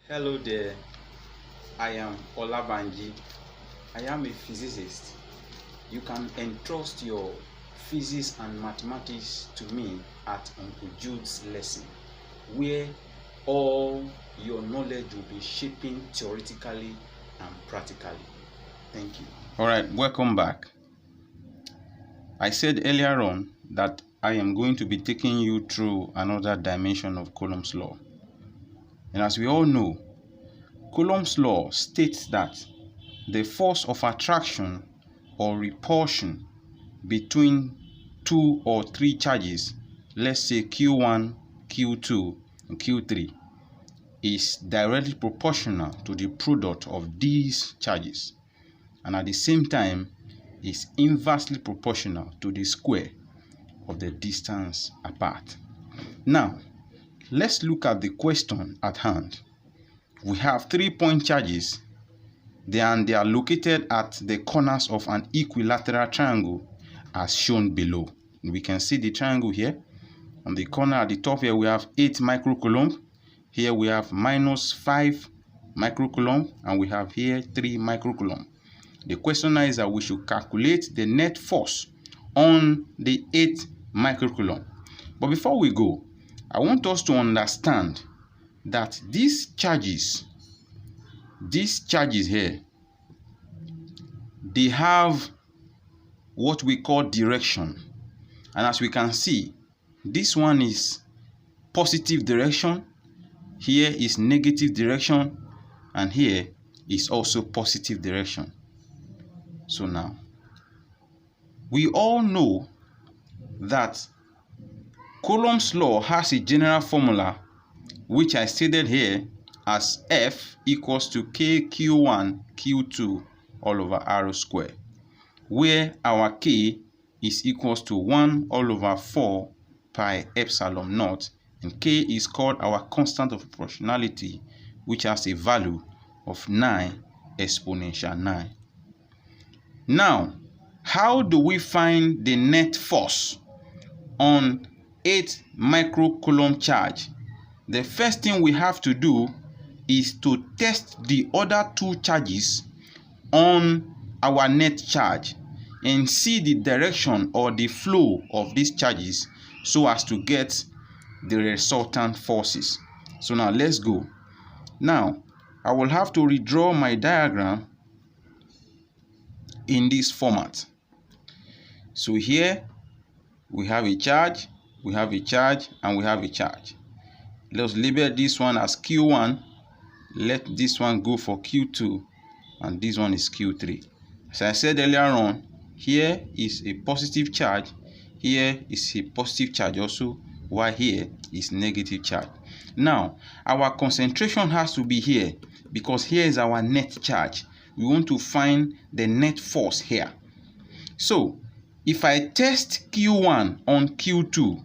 Hello there, I am Olabanji. I am a physicist. You can entrust your physics and mathematics to me at Uncle Jude's lesson, where all your knowledge will be shaping theoretically and practically. Thank you. All right, welcome back. I said earlier on that I am going to be taking you through another dimension of Coulomb's law. And as we all know, Coulomb's law states that the force of attraction or repulsion between two or three charges, let's say Q1, Q2, and Q3, is directly proportional to the product of these charges, and at the same time is inversely proportional to the square of the distance apart. Now, let's look at the question at hand. We have 3-point charges, and they are located at the corners of an equilateral triangle as shown below. We can see the triangle here. On the corner at the top here, we have 8 microcoulomb. Here we have -5 microcoulomb, and we have here 3 microcoulomb. The question now is that we should calculate the net force on the 8 microcoulomb. But before we go, I want us to understand that these charges here, they have what we call direction. And as we can see, this one is positive direction, here is negative direction, and here is also positive direction. So now, we all know that Coulomb's law has a general formula which I stated here as F equals to KQ1 Q2 all over R square, where our K is equals to 1 all over 4 pi epsilon naught, and K is called our constant of proportionality, which has a value of 9 exponential 9. Now, how do we find the net force on 8 microcoulomb charge? The first thing we have to do is to test the other 2 charges on our net charge and see the direction or the flow of these charges so as to get the resultant forces. So now let's go. Now, I will have to redraw my diagram in this format. So here we have a charge, we have a charge, and we have a charge. Let's label this one as Q1, let this one go for Q2, and this one is Q3. As I said earlier on, here is a positive charge, here is a positive charge also, while here is negative charge. Now, our concentration has to be here because here is our net charge. We want to find the net force here. So, if I test Q1 on Q2,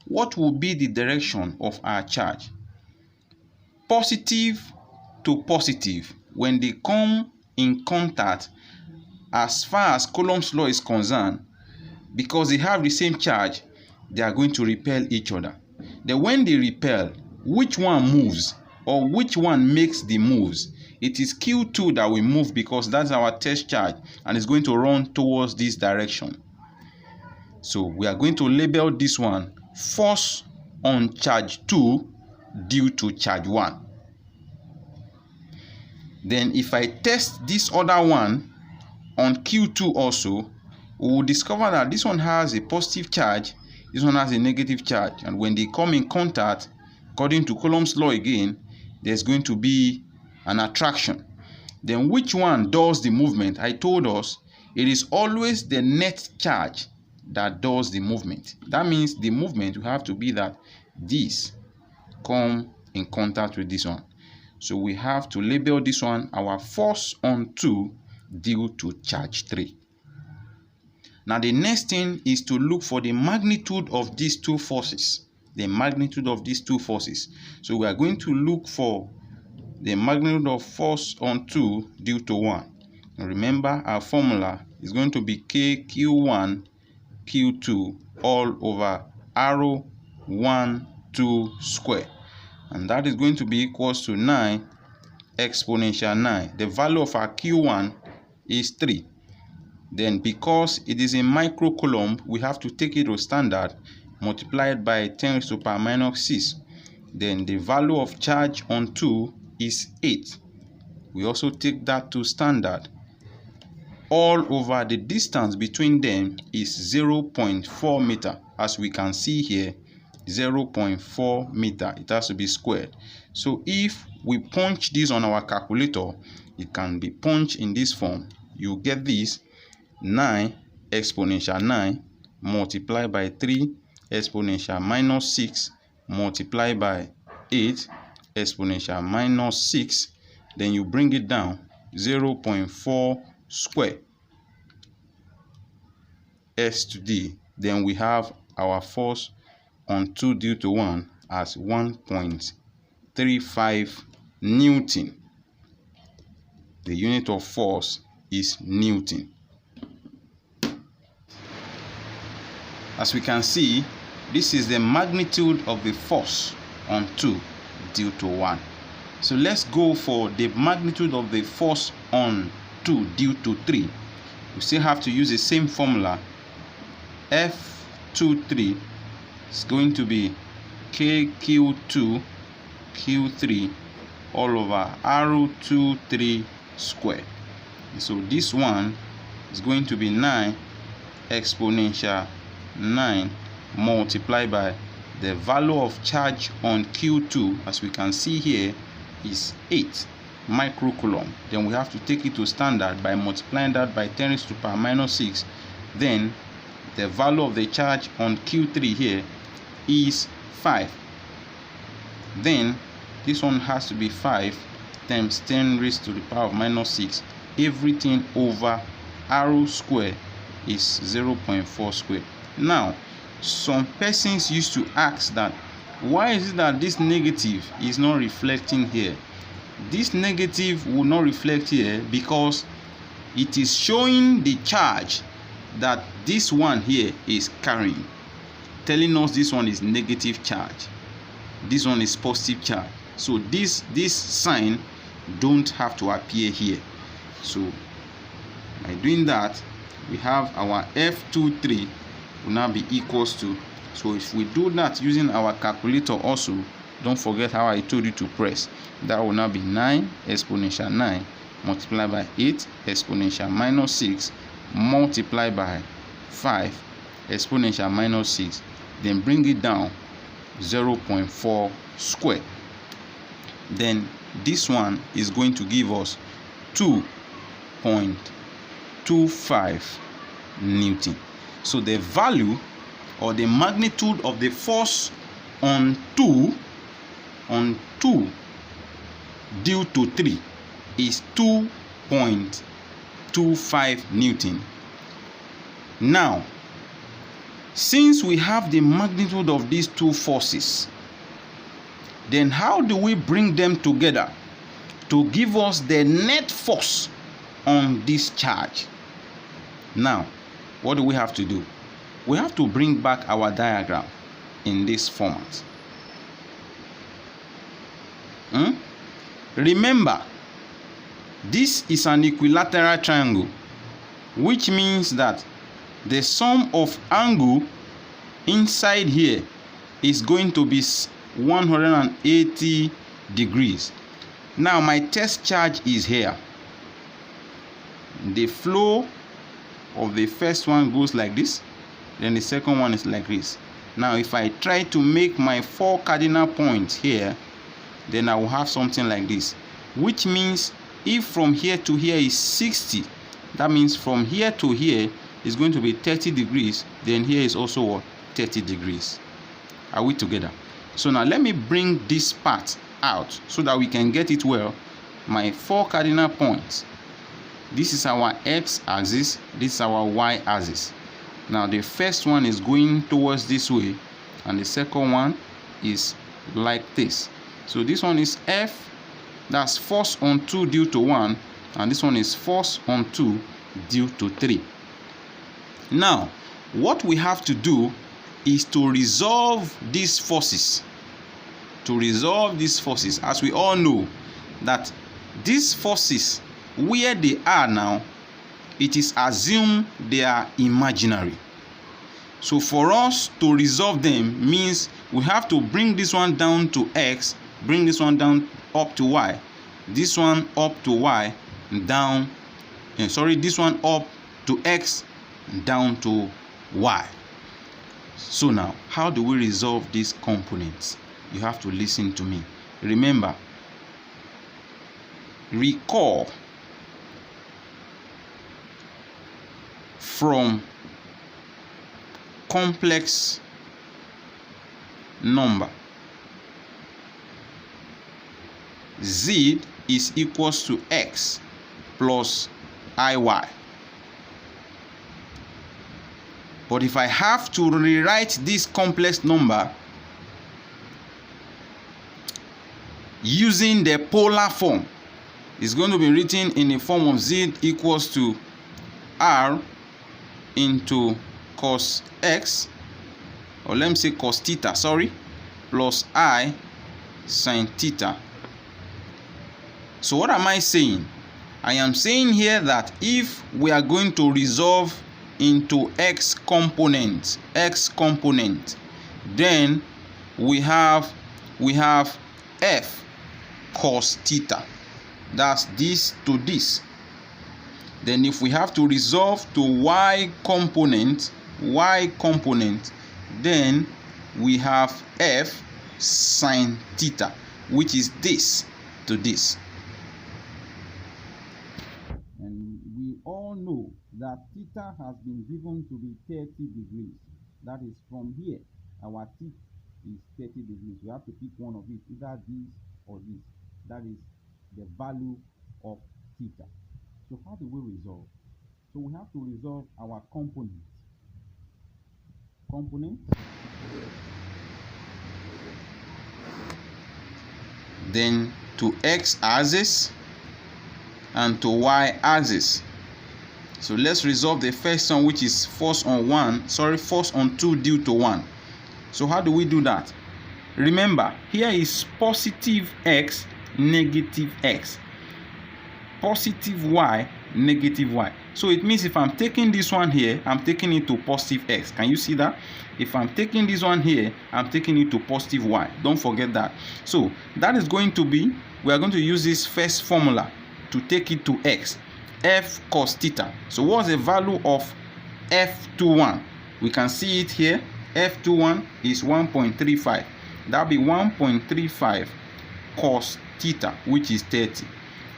what will be the direction of our charge? Positive to positive. When they come in contact, as far as Coulomb's law is concerned, because they have the same charge, they are going to repel each other. Then when they repel, which one moves or which one makes the moves? It is Q2 that will move because that's our test charge and it's going to run towards this direction. So we are going to label this one force on charge 2 due to charge 1. Then if I test this other one on Q2 also, we will discover that this one has a positive charge, this one has a negative charge, and when they come in contact, according to Coulomb's law again, there's going to be an attraction. Then which one does the movement? I told us it is always the net charge that does the movement. That means the movement will have to be that this come in contact with this one. So we have to label this one our force on 2 due to charge 3. Now the next thing is to look for the magnitude of these 2 forces. The magnitude of these 2 forces. So we are going to look for the magnitude of force on 2 due to 1. And remember, our formula is going to be KQ1 Q2 all over arrow 1 2 square, and that is going to be equals to 9 exponential 9. The value of our Q1 is 3. Then because it is a micro Coulomb, we have to take it to standard, multiplied by 10 raised to the power minus 6. Then the value of charge on 2 is 8. We also take that to standard. All over the distance between them is 0.4 meter. As we can see here, 0.4 meter. It has to be squared. So if we punch this on our calculator, it can be punched in this form. You get this: 9 exponential 9 multiplied by 3 exponential minus 6 multiplied by 8 exponential minus 6. Then you bring it down, 0.4 square s to d. Then we have our force on 2 due to 1 as 1.35 Newton. The unit of force is Newton. As we can see, this is the magnitude of the force on 2 due to 1. So let's go for the magnitude of the force on 2 due to 3. We still have to use the same formula. F23 is going to be KQ2 Q3 all over R23 squared. So this one is going to be 9 exponential 9 multiplied by the value of charge on Q2, as we can see here, is 8 microcoulomb. Then we have to take it to standard by multiplying that by 10 raised to the power minus 6. Then the value of the charge on Q3 here is 5. Then this one has to be 5 times 10 raised to the power of minus 6. Everything over r square is 0.4 square. Now, some persons used to ask that, why is it that this negative is not reflecting here? This negative will not reflect here because it is showing the charge that this one here is carrying, telling us this one is negative charge, this one is positive charge. So this sign don't have to appear here. So by doing that, we have our F23 will now be equals to, so if we do that using our calculator also, don't forget how I told you to press. That will now be 9 exponential 9 multiplied by 8 exponential minus 6 multiplied by 5 exponential minus 6. Then bring it down, 0.4 square. Then this one is going to give us 2.25 Newton. So the value or the magnitude of the force on 2 due to 3 is 2.25 Newton. Now, since we have the magnitude of these two forces, then how do we bring them together to give us the net force on this charge? Now, what do we have to do? We have to bring back our diagram in this format. Remember, this is an equilateral triangle, which means that the sum of angle inside here is going to be 180 degrees. Now my test charge is here. The flow of the first one goes like this, then the second one is like this. Now if I try to make my 4 cardinal points here, then I will have something like this, which means if from here to here is 60, that means from here to here is going to be 30 degrees, then here is also what? 30 degrees. Are we together? So now let me bring this part out so that we can get it well. My 4 cardinal points. This is our x-axis, this is our y-axis. Now the first one is going towards this way, and the second one is like this. So this one is F, that's force on 2 due to 1, and this one is force on 2 due to 3. Now, what we have to do is to resolve these forces. To resolve these forces, as we all know that these forces, where they are now, it is assumed they are imaginary. So for us to resolve them means we have to bring this one down to x, bring this one down up to y, this one up to y, down, this one up to x, down to y. So now, how do we resolve these components? You have to listen to me. Remember, recall from complex number, z is equals to x plus iy. But if I have to rewrite this complex number using the polar form, it's going to be written in the form of z equals to r into cos x, or let me say cos theta, plus I sin theta. So what am I saying? I am saying here that if we are going to resolve into x component, then we have f cos theta. That's this to this. Then if we have to resolve to y component, then we have f sin theta, which is this to this. And we all know that theta has been given to be 30 degrees. That is, from here, our theta is 30 degrees. We have to pick one of it, either this or this. That is the value of theta. So how do we resolve? So we have to resolve our component. Then to x axis and to y axis. So let's resolve the first one, which is force on 2 due to 1. So how do we do that? Remember, here is positive x, negative x. Positive y, negative y. So it means if I'm taking this one here, I'm taking it to positive x. Can you see that? If I'm taking this one here, I'm taking it to positive y. Don't forget that. So that is going to be, we are going to use this first formula to take it to x. F cos theta. So what's the value of F21? We can see it here. F21 is 1.35. That'll be 1.35 cos theta, which is 30.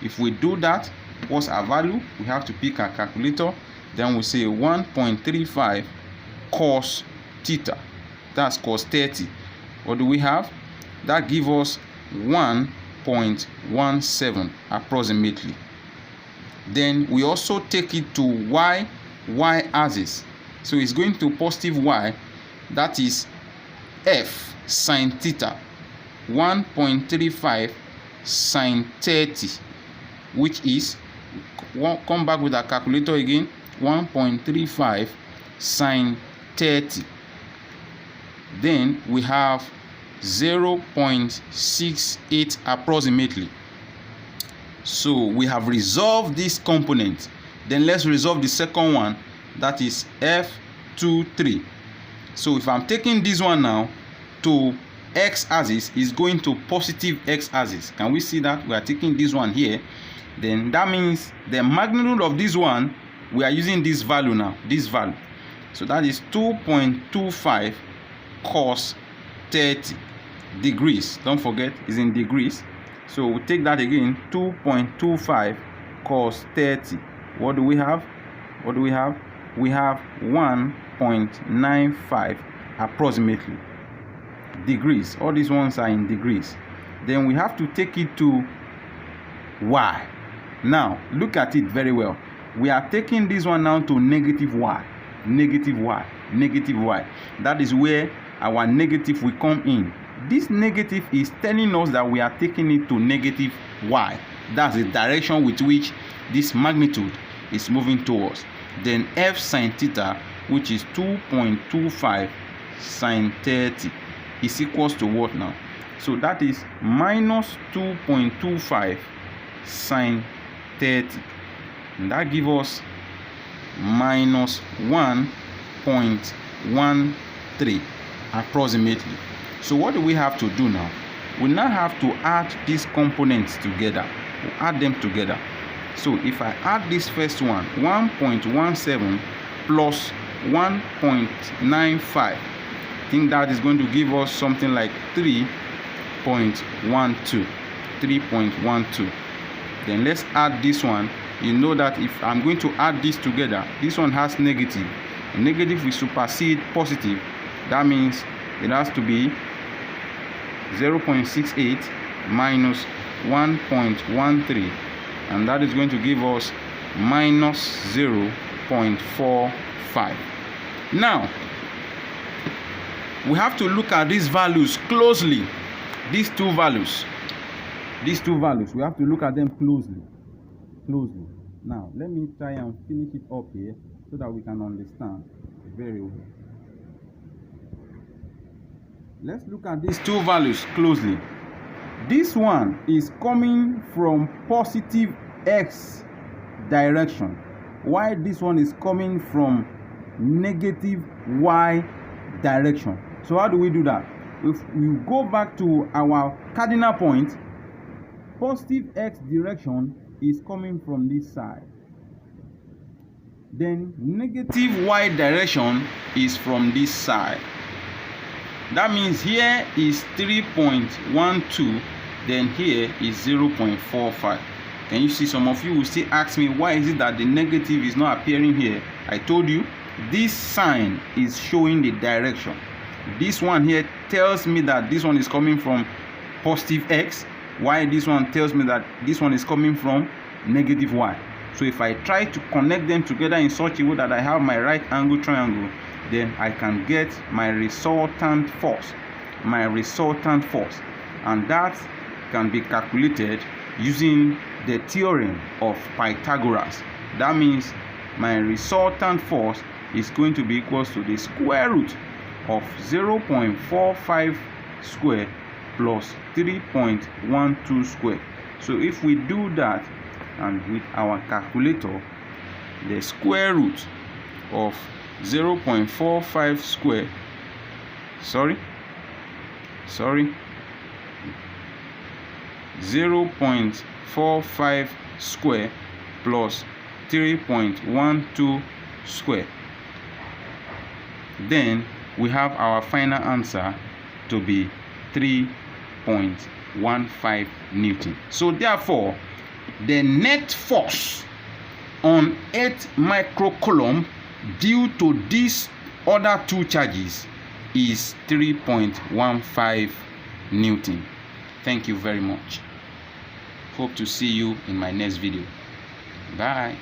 If we do that, what's our value? We have to pick our calculator. Then we say 1.35 cos theta. That's cos 30. What do we have? That gives us 1.17 approximately. Then we also take it to y axis. So it's going to positive y. That is f sin theta. 1.35 sin 30, which is, come back with our calculator again, 1.35 sin 30. Then we have 0.68 approximately. So we have resolved this component. Then let's resolve the second one, that is F23. So if I'm taking this one now to x axis, is going to positive x axis. Can we see that? We are taking this one here. Then that means the magnitude of this one, we are using this value now, this value. So that is 2.25 cos 30 degrees. Don't forget, it's in degrees. So we take that again, 2.25 cos 30. What do we have? We have 1.95 approximately degrees. All these ones are in degrees. Then we have to take it to y. Now look at it very well. We are taking this one now to negative y. That is where our negative will come in. This negative is telling us that we are taking it to negative y. That's the direction with which this magnitude is moving towards. Then f sin theta, which is 2.25 sin 30, is equals to what now? So that is minus 2.25 sine 30. And that gives us minus 1.13 approximately. So what do we have to do now? We now have to add these components together. We add them together. So if I add this first one, 1.17 plus 1.95, I think that is going to give us something like 3.12. Then let's add this one. You know that if I'm going to add this together, this one has negative. Negative will supersede positive. That means it has to be 0.68 minus 1.13, and that is going to give us minus 0.45. Now we have to look at these values closely. These two values, we have to look at them closely. Now let me try and finish it up here so that we can understand very well. Let's look at these two values closely. This one is coming from positive x direction, while this one is coming from negative y direction. So how do we do that? If we go back to our cardinal point, positive x direction is coming from this side. Then negative y direction is from this side. That means here is 3.12, then here is 0.45. Can you see? Some of you will still ask me, why is it that the negative is not appearing here? I told you, this sign is showing the direction. This one here tells me that this one is coming from positive x, while this one tells me that this one is coming from negative y. So if I try to connect them together in such a way that I have my right angle triangle, then I can get my resultant force, and that can be calculated using the theorem of Pythagoras. That means my resultant force is going to be equal to the square root of 0.45 square plus 3.12 square. So if we do that, and with our calculator, the square root of 0.45 square, 0.45 square plus 3.12 square, then we have our final answer to be 3.15 Newton. So therefore, the net force on 8 microcoulomb due to these other two charges is 3.15 Newton. Thank you very much. Hope to see you in my next video. Bye.